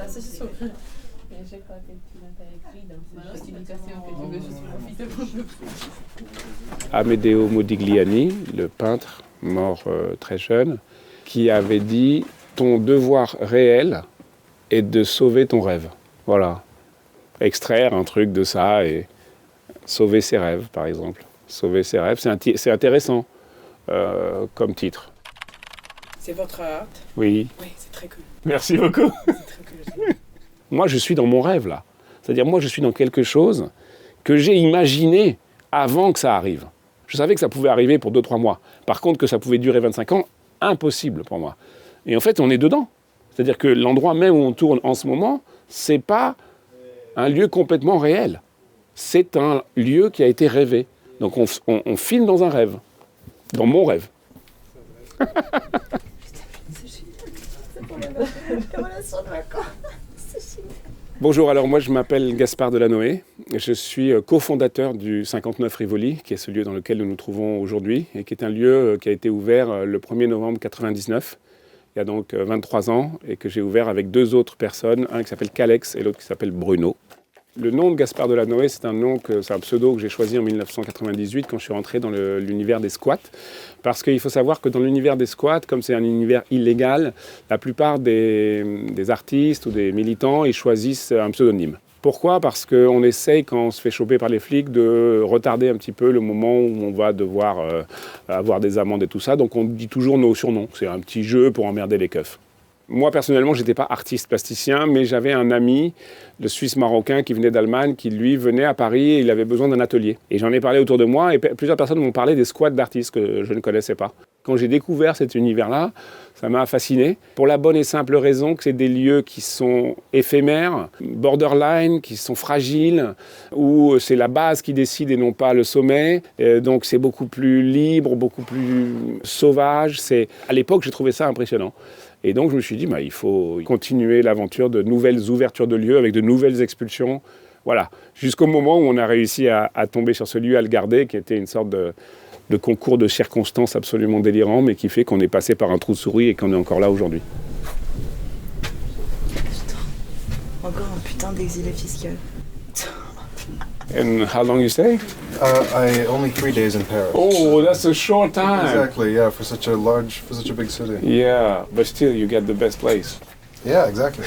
c'est sûr. Mais je crois que tu l'as écrit dans une justification que tu veux juste profiter pour le plus. Amedeo Modigliani, le peintre mort très jeune, qui avait dit « Ton devoir réel est de sauver ton rêve ». Voilà. Extraire un truc de ça et sauver ses rêves, par exemple. Sauver ses rêves, c'est intéressant comme titre. C'est votre art? Oui. Oui, c'est très cool. Merci beaucoup. C'est très cool. Moi, je suis dans mon rêve, là. C'est-à-dire, moi, je suis dans quelque chose que j'ai imaginé avant que ça arrive. Je savais que ça pouvait arriver pour 2-3 mois. Par contre, que ça pouvait durer 25 ans, impossible pour moi. Et en fait, on est dedans. C'est-à-dire que l'endroit même où on tourne en ce moment, c'est pas un lieu complètement réel. C'est un lieu qui a été rêvé. Donc, on filme dans un rêve. Dans mon rêve. Bonjour, alors moi je m'appelle Gaspard Delanoë, je suis cofondateur du 59 Rivoli, qui est ce lieu dans lequel nous nous trouvons aujourd'hui, et qui est un lieu qui a été ouvert le 1er novembre 1999, il y a donc 23 ans, et que j'ai ouvert avec 2 autres personnes, un qui s'appelle Calex et l'autre qui s'appelle Bruno. Le nom de Gaspard Delanoë, c'est un pseudo que j'ai choisi en 1998 quand je suis rentré dans l'univers des squats. Parce qu'il faut savoir que dans l'univers des squats, comme c'est un univers illégal, la plupart des artistes ou des militants, ils choisissent un pseudonyme. Pourquoi ? Parce qu'on essaye, quand on se fait choper par les flics, de retarder un petit peu le moment où on va devoir avoir des amendes et tout ça. Donc on dit toujours nos surnoms. C'est un petit jeu pour emmerder les keufs. Moi, personnellement, je n'étais pas artiste plasticien, mais j'avais un ami, le Suisse marocain, qui venait d'Allemagne, qui, lui, venait à Paris et il avait besoin d'un atelier. Et j'en ai parlé autour de moi et plusieurs personnes m'ont parlé des squats d'artistes que je ne connaissais pas. Quand j'ai découvert cet univers-là, ça m'a fasciné, pour la bonne et simple raison que c'est des lieux qui sont éphémères, borderline, qui sont fragiles, où c'est la base qui décide et non pas le sommet. Donc c'est beaucoup plus libre, beaucoup plus sauvage. À l'époque, j'ai trouvé ça impressionnant. Et donc je me suis dit, il faut continuer l'aventure de nouvelles ouvertures de lieux avec de nouvelles expulsions. Voilà, jusqu'au moment où on a réussi à tomber sur ce lieu, à le garder, qui était une sorte de concours de circonstances absolument délirant, mais qui fait qu'on est passé par un trou de souris et qu'on est encore là aujourd'hui. Encore un putain d'exilé fiscal. And how long you stay? Only 3 days in Paris. Oh, that's a short time. Exactly, yeah, for such a big city. Yeah, but still you get the best place. Yeah, exactly.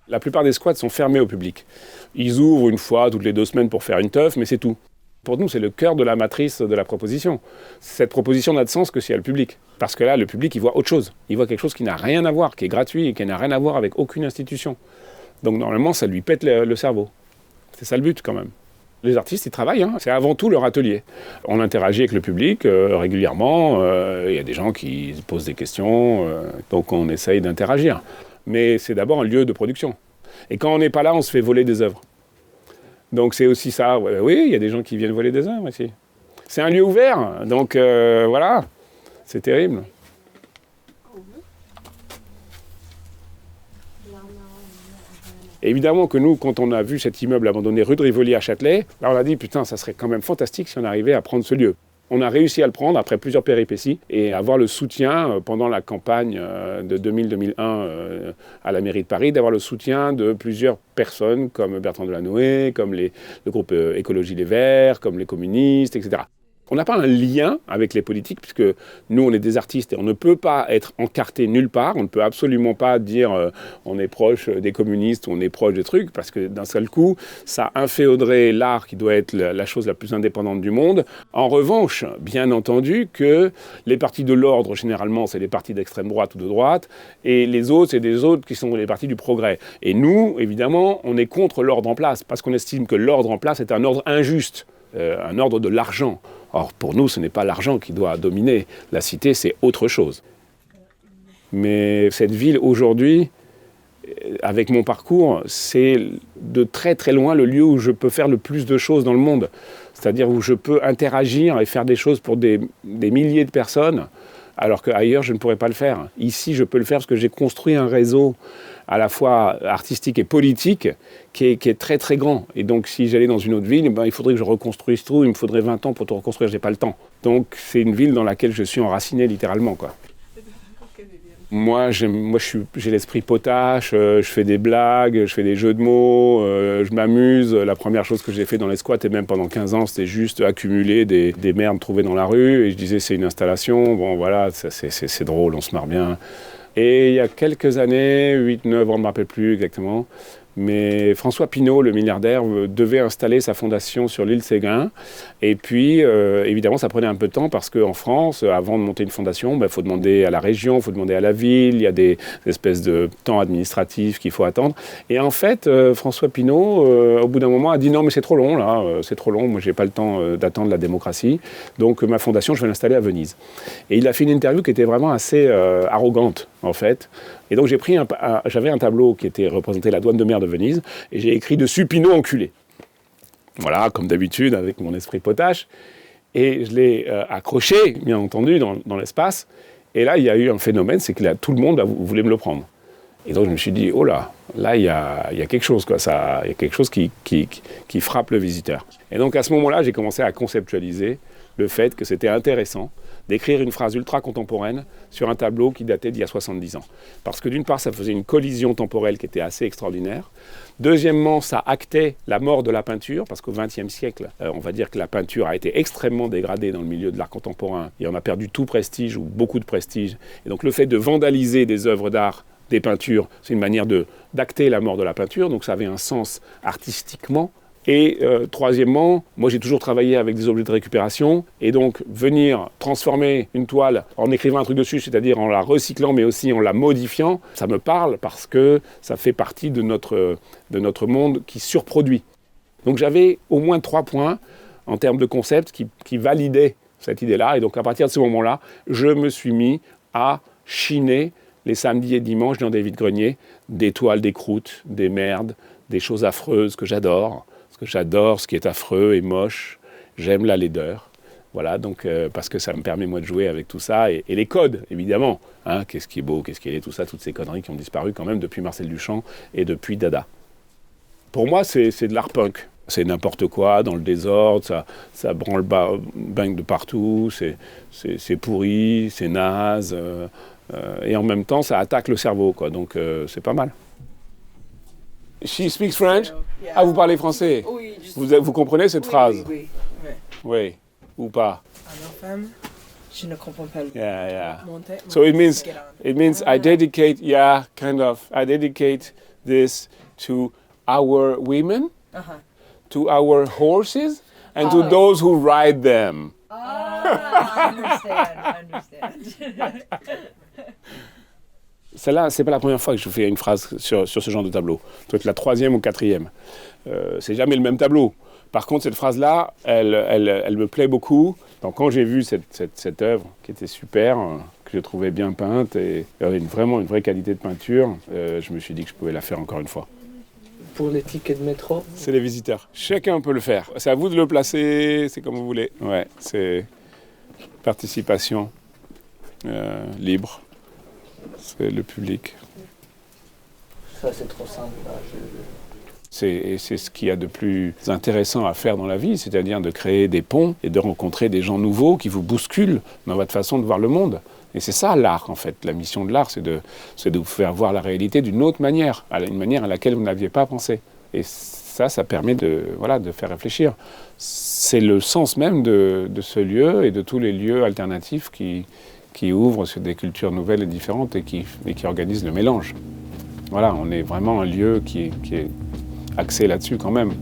La plupart des squats sont fermés au public. Ils ouvrent une fois toutes les 2 semaines pour faire une teuf, mais c'est tout. Pour nous, c'est le cœur de la matrice de la proposition. Cette proposition n'a de sens que s'il y a le public. Parce que là, le public, il voit autre chose. Il voit quelque chose qui n'a rien à voir, qui est gratuit et qui n'a rien à voir avec aucune institution. Donc normalement, ça lui pète le cerveau. C'est ça le but quand même. Les artistes, ils travaillent, c'est avant tout leur atelier. On interagit avec le public régulièrement, il y a des gens qui posent des questions, donc on essaye d'interagir. Mais c'est d'abord un lieu de production. Et quand on n'est pas là, on se fait voler des œuvres. Donc c'est aussi ça, oui, il y a des gens qui viennent voler des œuvres ici. C'est un lieu ouvert, donc voilà, c'est terrible. Évidemment que nous, quand on a vu cet immeuble abandonné rue de Rivoli à Châtelet, là on a dit putain, ça serait quand même fantastique si on arrivait à prendre ce lieu. On a réussi à le prendre après plusieurs péripéties et avoir le soutien pendant la campagne de 2000-2001 à la mairie de Paris, d'avoir le soutien de plusieurs personnes comme Bertrand Delanoë, comme le groupe Écologie Les Verts, comme les communistes, etc. On n'a pas un lien avec les politiques, puisque nous, on est des artistes et on ne peut pas être encarté nulle part. On ne peut absolument pas dire on est proche des communistes ou on est proche des trucs, parce que d'un seul coup, ça inféoderait l'art qui doit être la chose la plus indépendante du monde. En revanche, bien entendu que les partis de l'ordre, généralement, c'est les partis d'extrême droite ou de droite, et les autres, c'est des autres qui sont les partis du progrès. Et nous, évidemment, on est contre l'ordre en place, parce qu'on estime que l'ordre en place est un ordre injuste, un ordre de l'argent. Or, pour nous, ce n'est pas l'argent qui doit dominer la cité, c'est autre chose. Mais cette ville, aujourd'hui, avec mon parcours, c'est de très très loin le lieu où je peux faire le plus de choses dans le monde. C'est-à-dire où je peux interagir et faire des choses pour des milliers de personnes, alors qu'ailleurs, je ne pourrais pas le faire. Ici, je peux le faire parce que j'ai construit un réseau à la fois artistique et politique, qui est très très grand. Et donc si j'allais dans une autre ville, il faudrait que je reconstruise tout, il me faudrait 20 ans pour tout reconstruire, j'ai pas le temps. Donc c'est une ville dans laquelle je suis enraciné littéralement, quoi. Moi, j'ai l'esprit potache, je fais des blagues, je fais des jeux de mots, je m'amuse. La première chose que j'ai fait dans les squats, et même pendant 15 ans, c'était juste accumuler des merdes trouvées dans la rue. Et je disais, c'est une installation, bon voilà, c'est drôle, on se marre bien. Et il y a quelques années, 8-9 ans, je ne me rappelle plus exactement, mais François Pinault, le milliardaire, devait installer sa fondation sur l'île Séguin. Et puis, évidemment, ça prenait un peu de temps parce qu'en France, avant de monter une fondation, il faut demander à la région, il faut demander à la ville, il y a des espèces de temps administratifs qu'il faut attendre. Et en fait, François Pinault, au bout d'un moment, a dit non, mais c'est trop long, là, c'est trop long, moi, je n'ai pas le temps d'attendre la démocratie. Donc, ma fondation, je vais l'installer à Venise. Et il a fait une interview qui était vraiment assez arrogante, en fait. Et donc j'avais un tableau qui était représenté la douane de mer de Venise, et j'ai écrit dessus Pinault enculé. Voilà, comme d'habitude, avec mon esprit potache. Et je l'ai accroché, bien entendu, dans l'espace. Et là, il y a eu un phénomène, c'est que là, tout le monde voulait me le prendre. Et donc je me suis dit, oh là il y a quelque chose, quoi. Il y a quelque chose qui frappe le visiteur. Et donc à ce moment-là, j'ai commencé à conceptualiser le fait que c'était intéressant d'écrire une phrase ultra contemporaine sur un tableau qui datait d'il y a 70 ans. Parce que d'une part, ça faisait une collision temporelle qui était assez extraordinaire. Deuxièmement, ça actait la mort de la peinture, parce qu'au XXe siècle, on va dire que la peinture a été extrêmement dégradée dans le milieu de l'art contemporain, et on a perdu tout prestige, ou beaucoup de prestige. Et donc le fait de vandaliser des œuvres d'art, des peintures, c'est une manière d'acter la mort de la peinture, donc ça avait un sens artistiquement. Et troisièmement, moi j'ai toujours travaillé avec des objets de récupération, et donc venir transformer une toile en écrivant un truc dessus, c'est-à-dire en la recyclant mais aussi en la modifiant, ça me parle parce que ça fait partie de notre monde qui surproduit. Donc j'avais au moins 3 points en termes de concept qui validaient cette idée-là, et donc à partir de ce moment-là, je me suis mis à chiner les samedis et dimanches dans des vides-greniers, des toiles, des croûtes, des merdes, des choses affreuses que j'adore. Que j'adore ce qui est affreux et moche, j'aime la laideur, voilà, donc parce que ça me permet moi de jouer avec tout ça, et les codes, évidemment, hein, qu'est-ce qui est beau, qu'est-ce qui est laid, tout ça, toutes ces conneries qui ont disparu quand même depuis Marcel Duchamp et depuis Dada. Pour moi, c'est de l'art punk, c'est n'importe quoi, dans le désordre, ça branle bang de partout, c'est pourri, c'est naze, et en même temps, ça attaque le cerveau, quoi, donc c'est pas mal. She speaks French? Yeah. Ah, vous parlez français? Oui, juste... Vous comprenez cette phrase? Oui. Oui. Ou pas? Alors, femme, je ne comprends pas le Yeah. monter. So it means I dedicate this to our women, to our horses, and to those who ride them. I understand. Celle-là, c'est pas la première fois que je fais une phrase sur ce genre de tableau. Ça doit être la 3e ou 4e. C'est jamais le même tableau. Par contre, cette phrase-là, elle me plaît beaucoup. Donc, quand j'ai vu cette œuvre qui était super, que je trouvais bien peinte et avait vraiment une vraie qualité de peinture, je me suis dit que je pouvais la faire encore une fois. Pour les tickets de métro? C'est les visiteurs. Chacun peut le faire. C'est à vous de le placer, c'est comme vous voulez. Ouais, c'est participation libre. C'est le public. Ça, c'est trop simple. C'est ce qu'il y a de plus intéressant à faire dans la vie, c'est-à-dire de créer des ponts et de rencontrer des gens nouveaux qui vous bousculent dans votre façon de voir le monde. Et c'est ça l'art, en fait. La mission de l'art, c'est de vous faire voir la réalité d'une autre manière, une manière à laquelle vous n'aviez pas pensé. Et ça permet de faire réfléchir. C'est le sens même de ce lieu et de tous les lieux alternatifs qui ouvrent sur des cultures nouvelles et différentes et qui organisent le mélange. Voilà, on est vraiment un lieu qui est axé là-dessus quand même.